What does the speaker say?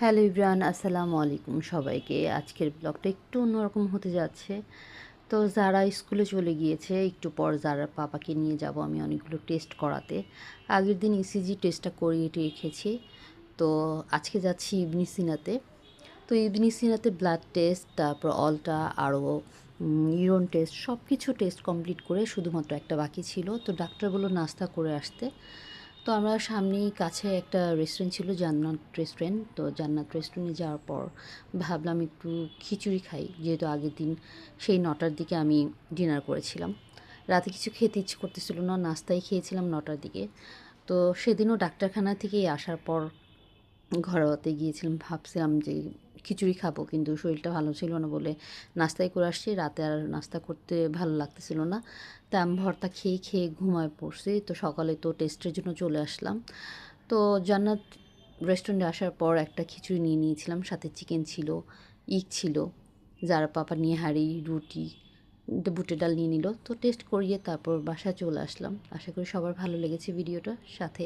Hello everyone, আসসালামু আলাইকুম সবাইকে। আজকের ব্লগটা একটু অন্যরকম হতে যাচ্ছে। তো যারা স্কুলে চলে গিয়েছে, একটু পর যারা পাপাকে নিয়ে যাব আমি অনেকগুলো টেস্ট করাতে। আগের দিন ইসিজি টেস্টটা করিয়ে রেখেছি। তো আজকে যাচ্ছি ইবনে সিনাতে। তো ইবনে সিনাতে ব্লাড টেস্ট, তারপর অলটা, আরও ইউরিন টেস্ট, সব কিছু টেস্ট কমপ্লিট করে শুধুমাত্র একটা বাকি ছিল। তো ডাক্তার বলল নাস্তা করে আসতে। তো আমরা সামনেই কাছে একটা রেস্টুরেন্ট ছিল, জান্নাত রেস্টুরেন্ট। তো জান্নাত রেস্টুরেন্টে যাওয়ার পর ভাবলাম একটু খিচুড়ি খাই, যেহেতু আগের দিন সেই 9টার দিকে আমি ডিনার করেছিলাম। রাতে কিছু খেতে ইচ্ছে করতেছিল না, নাস্তাই খেয়েছিলাম 9টার দিকে। তো সেদিনও ডাক্তারখানা থেকেই আসার পর ঘরোয়াতে গিয়েছিলাম, ভাবছিলাম যে খিচুড়ি খাবো, কিন্তু শরীরটা ভালো ছিল না বলে নাস্তাই করে আসছি। রাতে আর নাস্তা করতে ভালো লাগতেছিল না, তা আমি ভর্তা খেয়ে খেয়ে ঘুমায় পড়ছি। তো সকালে তো টেস্টের জন্য চলে আসলাম। তো জান্নাত রেস্টুরেন্টে আসার পর একটা খিচুড়ি নিয়ে নিয়েছিলাম, সাথে চিকেন ছিল, ছিল, যারা পাপা নিহারি, রুটি, বুটের ডাল নিয়ে নিল। তো টেস্ট করিয়ে তারপর বাসায় চলে আসলাম। আশা করি সবার ভালো লেগেছে ভিডিওটা। সাথে